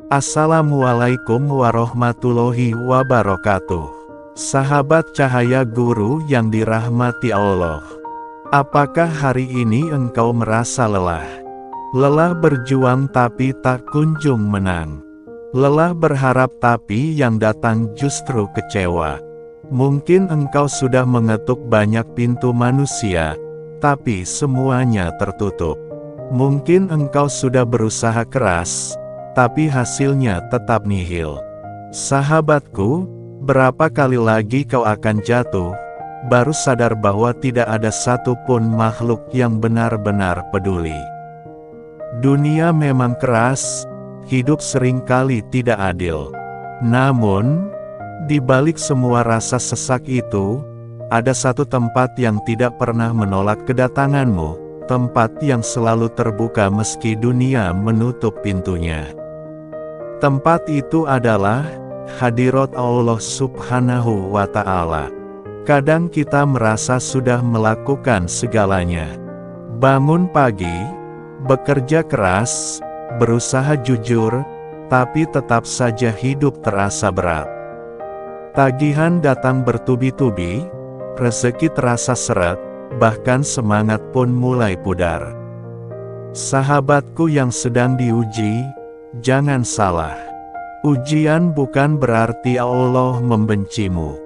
Assalamualaikum warahmatullahi wabarakatuh. Sahabat cahaya guru yang dirahmati Allah. Apakah hari ini engkau merasa lelah? Lelah berjuang tapi tak kunjung menang. Lelah berharap tapi yang datang justru kecewa. Mungkin engkau sudah mengetuk banyak pintu manusia, tapi semuanya tertutup. Mungkin engkau sudah berusaha keras, tapi hasilnya tetap nihil. Sahabatku, berapa kali lagi kau akan jatuh, baru sadar bahwa tidak ada satupun makhluk yang benar-benar peduli. Dunia memang keras, hidup seringkali tidak adil. Namun, di balik semua rasa sesak itu, ada satu tempat yang tidak pernah menolak kedatanganmu. Tempat yang selalu terbuka meski dunia menutup pintunya. Tempat itu adalah hadirat Allah Subhanahu wa Ta'ala. Kadang kita merasa sudah melakukan segalanya. Bangun pagi, bekerja keras, berusaha jujur, tapi tetap saja hidup terasa berat. Tagihan datang bertubi-tubi, rezeki terasa seret, bahkan semangat pun mulai pudar. Sahabatku yang sedang diuji, jangan salah. Ujian bukan berarti Allah membencimu.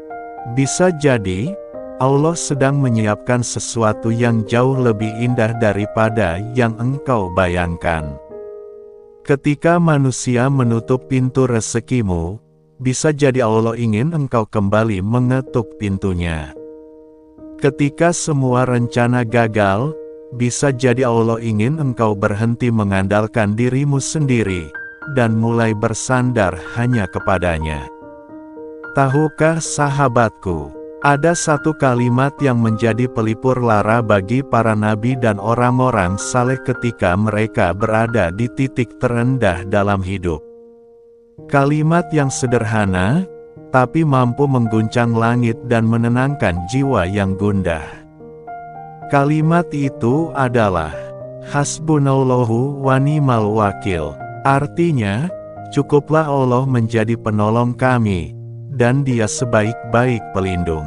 Bisa jadi, Allah sedang menyiapkan sesuatu yang jauh lebih indah daripada yang engkau bayangkan. Ketika manusia menutup pintu rezekimu, bisa jadi Allah ingin engkau kembali mengetuk pintunya. Ketika semua rencana gagal, bisa jadi Allah ingin engkau berhenti mengandalkan dirimu sendiri, dan mulai bersandar hanya kepadanya. Tahukah sahabatku, ada satu kalimat yang menjadi pelipur lara bagi para nabi dan orang-orang saleh ketika mereka berada di titik terendah dalam hidup. Kalimat yang sederhana, tapi mampu mengguncang langit dan menenangkan jiwa yang gundah. Kalimat itu adalah, Hasbunallahu wa ni'mal wakil. Artinya, cukuplah Allah menjadi penolong kami, dan Dia sebaik-baik pelindung.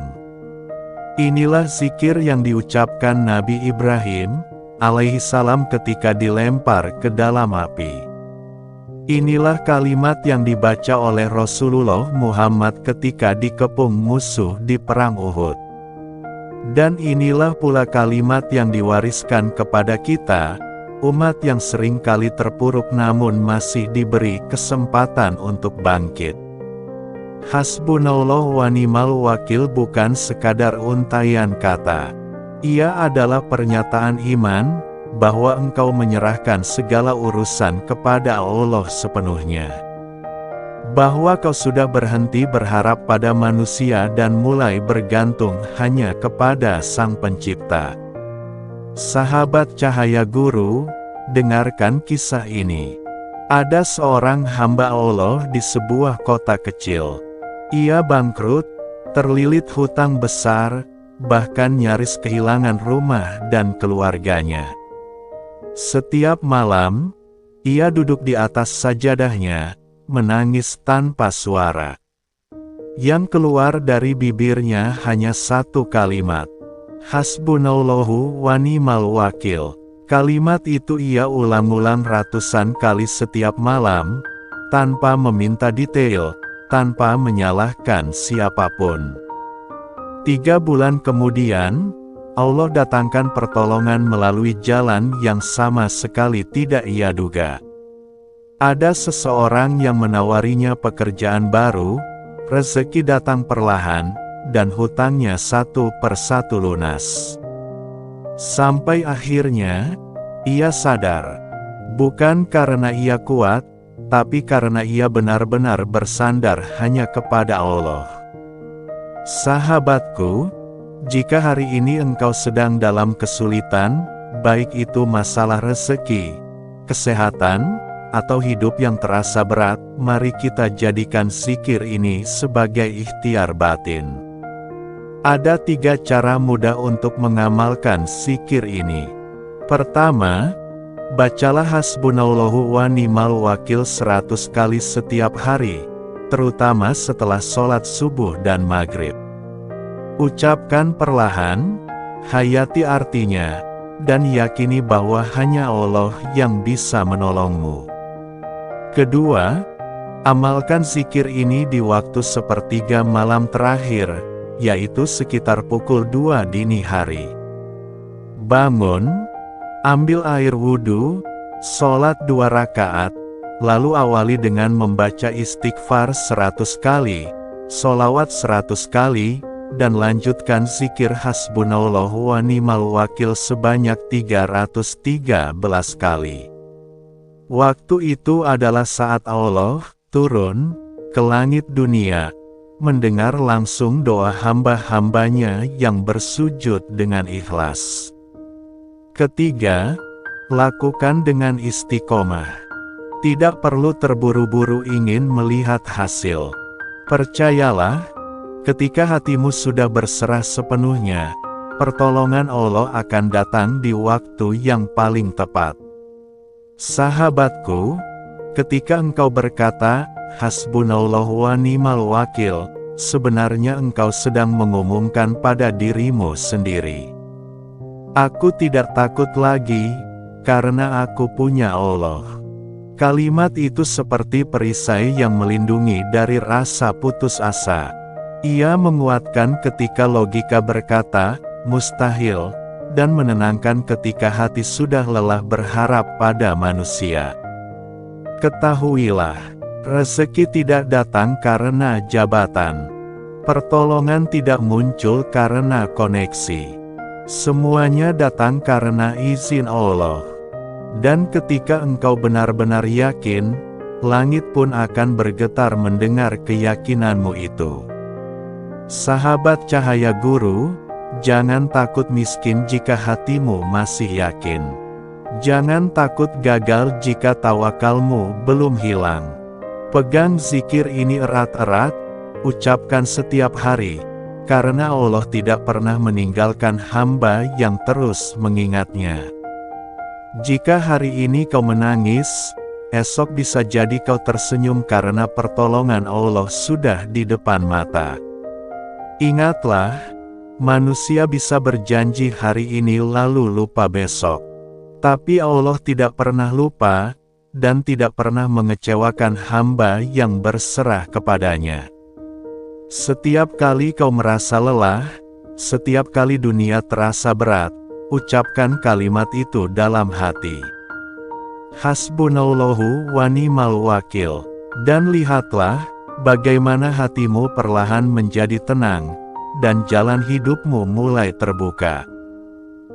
Inilah zikir yang diucapkan Nabi Ibrahim, alaihissalam ketika dilempar ke dalam api. Inilah kalimat yang dibaca oleh Rasulullah Muhammad ketika dikepung musuh di perang Uhud. Dan inilah pula kalimat yang diwariskan kepada kita, umat yang sering kali terpuruk namun masih diberi kesempatan untuk bangkit. Hasbunallah wa ni'mal wakil bukan sekadar untaian kata. Ia adalah pernyataan iman, bahwa engkau menyerahkan segala urusan kepada Allah sepenuhnya. Bahwa kau sudah berhenti berharap pada manusia dan mulai bergantung hanya kepada Sang Pencipta. Sahabat cahaya guru, dengarkan kisah ini. Ada seorang hamba Allah di sebuah kota kecil. Ia bangkrut, terlilit hutang besar, bahkan nyaris kehilangan rumah dan keluarganya. Setiap malam, ia duduk di atas sajadahnya, menangis tanpa suara. Yang keluar dari bibirnya hanya satu kalimat, Hasbunallahu wa ni'mal wakil. Kalimat itu ia ulang-ulang ratusan kali setiap malam, tanpa meminta detail, tanpa menyalahkan siapapun. 3 bulan kemudian, Allah datangkan pertolongan melalui jalan yang sama sekali tidak ia duga. Ada seseorang yang menawarinya pekerjaan baru, rezeki datang perlahan, dan hutangnya satu persatu lunas. Sampai akhirnya, ia sadar, bukan karena ia kuat, tapi karena ia benar-benar bersandar hanya kepada Allah. Sahabatku, jika hari ini engkau sedang dalam kesulitan, baik itu masalah rezeki, kesehatan, atau hidup yang terasa berat, mari kita jadikan zikir ini sebagai ikhtiar batin. Ada 3 cara mudah untuk mengamalkan zikir ini. Pertama, Bacalah hasbunallahu wa ni'mal wakil 100 kali setiap hari, terutama setelah sholat subuh dan maghrib. Ucapkan perlahan, hayati artinya, dan yakini bahwa hanya Allah yang bisa menolongmu. Kedua, amalkan zikir ini di waktu sepertiga malam terakhir, yaitu sekitar pukul 2 dini hari. Bangun, ambil air wudhu, sholat 2 rakaat, lalu awali dengan membaca istighfar 100 kali, sholawat 100 kali, dan lanjutkan zikir hasbunallahu wa ni'mal wakil sebanyak 313 kali. Waktu itu adalah saat Allah turun ke langit dunia, mendengar langsung doa hamba-hambanya yang bersujud dengan ikhlas. Ketiga, lakukan dengan istiqomah. Tidak perlu terburu-buru ingin melihat hasil. Percayalah, ketika hatimu sudah berserah sepenuhnya, pertolongan Allah akan datang di waktu yang paling tepat. Sahabatku, ketika engkau berkata, hasbunallahu wa ni'mal wakil, sebenarnya engkau sedang mengumumkan pada dirimu sendiri. Aku tidak takut lagi, karena aku punya Allah. Kalimat itu seperti perisai yang melindungi dari rasa putus asa. Ia menguatkan ketika logika berkata, mustahil, dan menenangkan ketika hati sudah lelah berharap pada manusia. Ketahuilah, rezeki tidak datang karena jabatan. Pertolongan tidak muncul karena koneksi. Semuanya datang karena izin Allah. Dan ketika engkau benar-benar yakin, langit pun akan bergetar mendengar keyakinanmu itu. Sahabat Cahaya Guru, jangan takut miskin jika hatimu masih yakin. Jangan takut gagal jika tawakalmu belum hilang. Pegang zikir ini erat-erat, ucapkan setiap hari, karena Allah tidak pernah meninggalkan hamba yang terus mengingatnya. Jika hari ini kau menangis, esok bisa jadi kau tersenyum karena pertolongan Allah sudah di depan mata. Ingatlah, manusia bisa berjanji hari ini lalu lupa besok. Tapi Allah tidak pernah lupa, dan tidak pernah mengecewakan hamba yang berserah kepadanya. Setiap kali kau merasa lelah, setiap kali dunia terasa berat, ucapkan kalimat itu dalam hati. Hasbunallahu wa ni'mal wakil. Dan lihatlah, bagaimana hatimu perlahan menjadi tenang, dan jalan hidupmu mulai terbuka.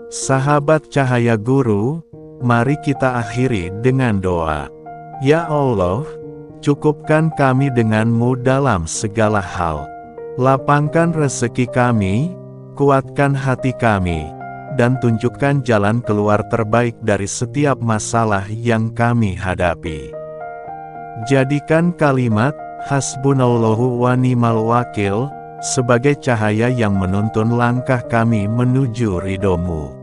Sahabat Cahaya Guru, mari kita akhiri dengan doa. Ya Allah, cukupkan kami dengan-Mu dalam segala hal. Lapangkan rezeki kami, kuatkan hati kami, dan tunjukkan jalan keluar terbaik dari setiap masalah yang kami hadapi. Jadikan kalimat, hasbunallahu wa ni'mal wakil, sebagai cahaya yang menuntun langkah kami menuju ridho-Mu.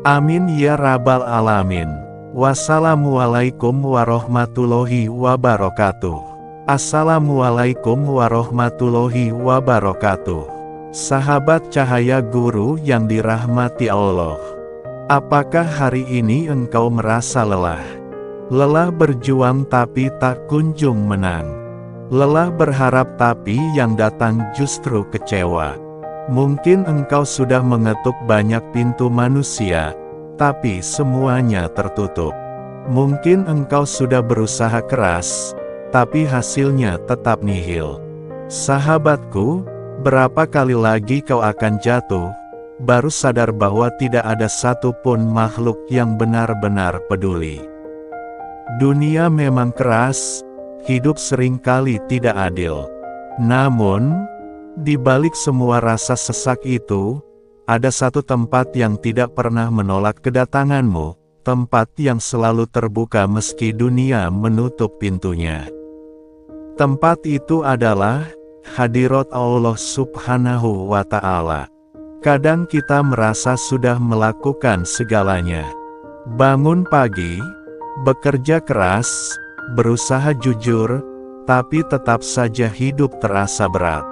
Amin ya Rabbal Alamin. Wassalamualaikum warahmatullahi wabarakatuh. Assalamualaikum warahmatullahi wabarakatuh. Sahabat Cahaya Guru yang dirahmati Allah. Apakah hari ini engkau merasa lelah? Lelah berjuang tapi tak kunjung menang. Lelah berharap tapi yang datang justru kecewa. Mungkin engkau sudah mengetuk banyak pintu manusia, tapi semuanya tertutup. Mungkin engkau sudah berusaha keras, tapi hasilnya tetap nihil. Sahabatku, berapa kali lagi kau akan jatuh, baru sadar bahwa tidak ada satupun makhluk yang benar-benar peduli. Dunia memang keras, hidup seringkali tidak adil. Namun, di balik semua rasa sesak itu, ada satu tempat yang tidak pernah menolak kedatanganmu, tempat yang selalu terbuka meski dunia menutup pintunya. Tempat itu adalah hadirat Allah Subhanahu wa Ta'ala. Kadang kita merasa sudah melakukan segalanya, Bangun pagi, bekerja keras, berusaha jujur, tapi tetap saja hidup terasa berat.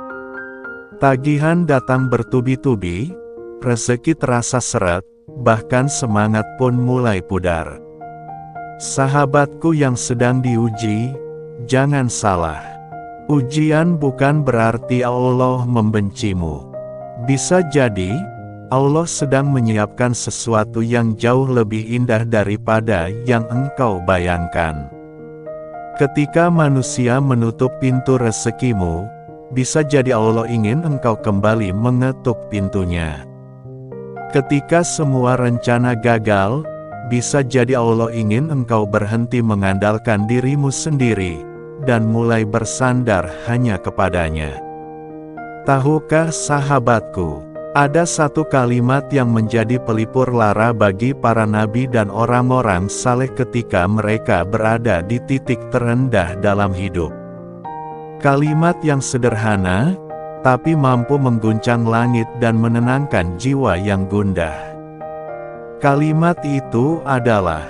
Tagihan datang bertubi-tubi, rezeki terasa seret, bahkan semangat pun mulai pudar. Sahabatku yang sedang diuji, jangan salah. Ujian bukan berarti Allah membencimu. Bisa jadi, Allah sedang menyiapkan sesuatu yang jauh lebih indah daripada yang engkau bayangkan. Ketika manusia menutup pintu rezekimu, bisa jadi Allah ingin engkau kembali mengetuk pintunya. Ketika semua rencana gagal, bisa jadi Allah ingin engkau berhenti mengandalkan dirimu sendiri, dan mulai bersandar hanya kepadanya. Tahukah sahabatku, ada satu kalimat yang menjadi pelipur lara bagi para nabi dan orang-orang saleh ketika mereka berada di titik terendah dalam hidup. Kalimat yang sederhana, tapi mampu mengguncang langit dan menenangkan jiwa yang gundah. Kalimat itu adalah,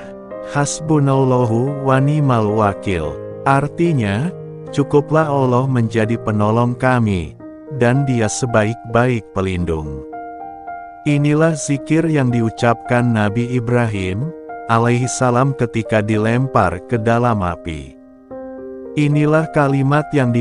Hasbunallahu wa ni'mal wakil. Artinya, cukuplah Allah menjadi penolong kami, dan Dia sebaik-baik pelindung. Inilah zikir yang diucapkan Nabi Ibrahim, alaihissalam ketika dilempar ke dalam api. Inilah kalimat yang